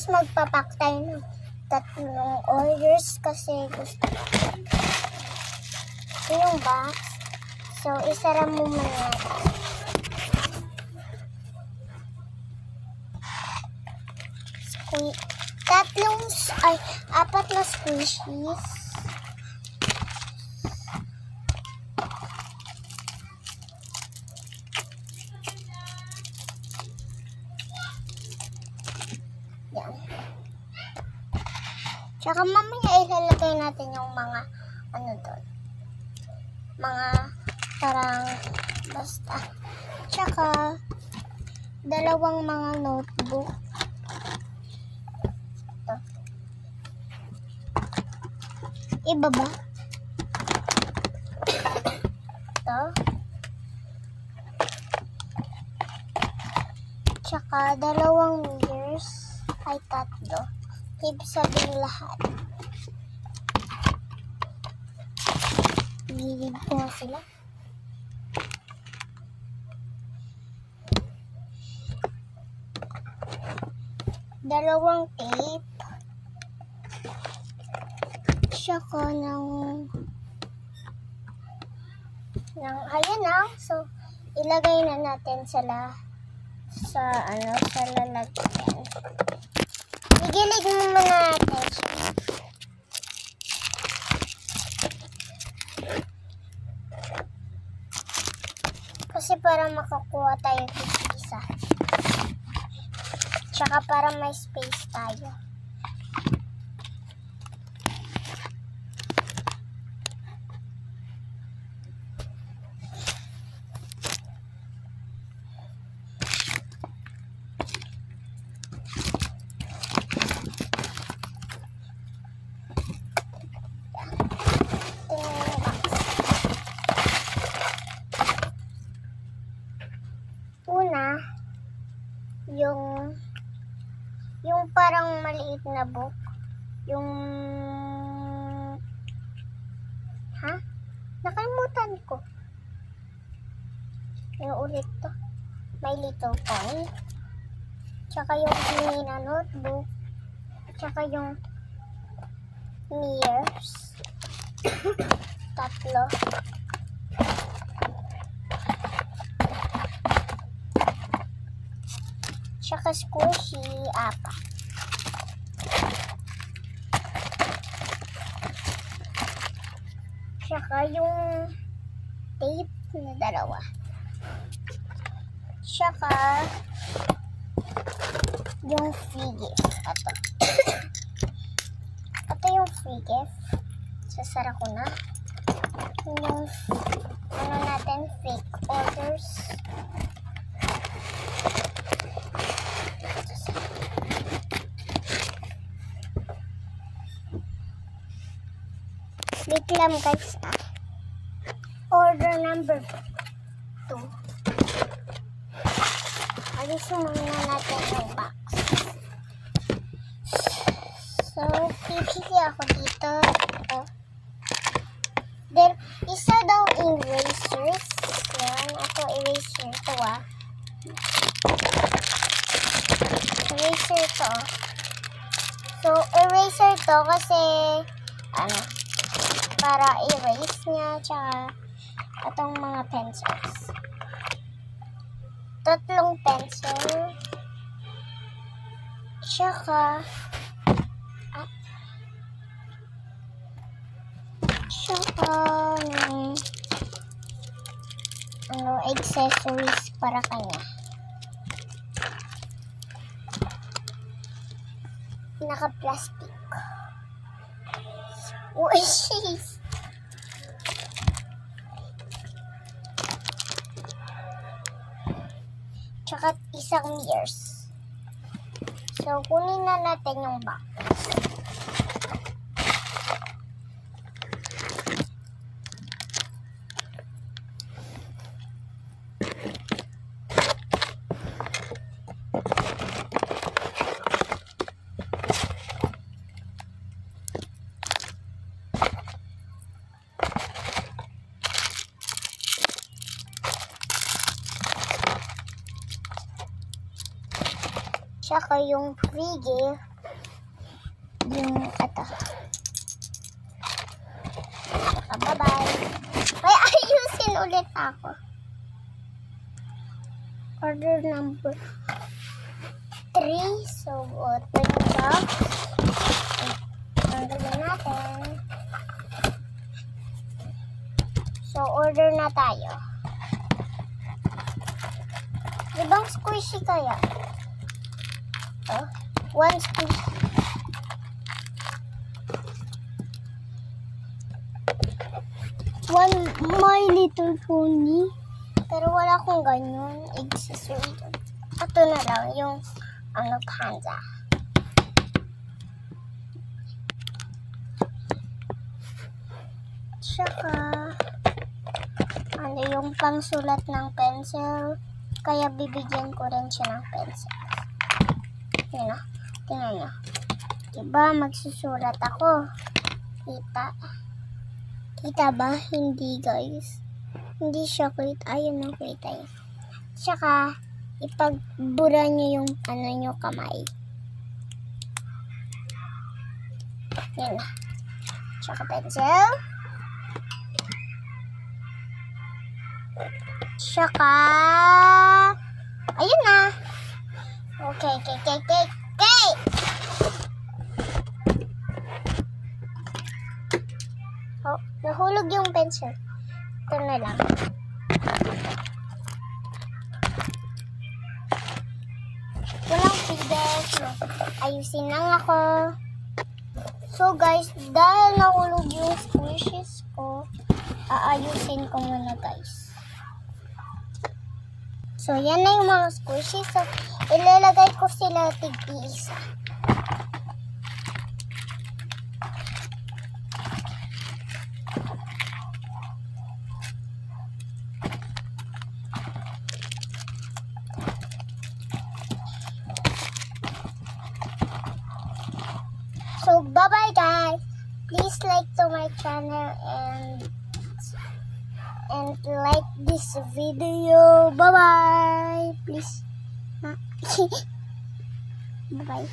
magpapack tayo ng 3 orders kasi gusto ito yung box. So, isara mo muna natin. 4 na squishies. Yan. Tsaka mamaya ilalagay natin yung mga ano doon. Mga parang basta. Tsaka 2 mga notebook. Ibaba. Ito. Tsaka 2 mirrors. Ay 3. Ibig sabihin lahat. Ililid ko nga sila. Dalawang tape. Tsaka ng ayan na. So, ilagay na natin sa lalagyan. Igilig muna natin siya. Kasi para makakuha tayo isa. Tsaka para may space tayo. Una, yung parang maliit na book, nakalimutan ko. Yung ulit to. May little pony. Tsaka yung mini na notebook. Tsaka yung mirrors. 3. Tsaka squishy 4. Tsaka yung tape na 2. Tsaka yung free gift. Ito yung free gift. Sasara ko na. Yung natin, fake orders. Wait lang guys. Order number 2. Alisin muna natin yung box. So, pipili ako dito. Then, isa daw erasers. Yan. Ako eraser to Eraser to. So, eraser to kasi para erase niya, tsaka itong mga pencils. 3 pencil, tsaka ng accessories para kanya. Naka-plastic. Oh, jeez. Tsaka isang mirrors. So, kunin na natin yung box. Tsaka tsaka yung free gift, yung ito. Bye-bye. May ayusin ulit ako. Order number 3. So, open yung box. Tanggalin natin. So, order na tayo. Ibang squishy kaya? Oh, 1 squishy. One My Little Pony. Pero wala akong ganyan. Accessory. Ito na lang yung panda. Tsaka yung pangsulat ng pencil. Kaya bibigyan ko rin siya ng pencil. Yun na. Tingnan nyo. Diba magsusulat ako? Kita ba? Hindi guys. Hindi siya kita. Ayun ang kita yun. Tsaka ipagbura nyo yung nyo kamay. Yan na. Tsaka pencil. Tsaka ayun na. Okay. Oh, nahulog yung pencil. Ito na lang. Walang feedback. Ayusin lang ako. So guys, dahil nahulog yung squishes ko, aayusin ko muna guys. So yan na yung mga squishes. So ilalagay ko sila tig-isa. So, bye-bye guys. Please like to my channel and like this video. Bye-bye. Please. Bye-bye.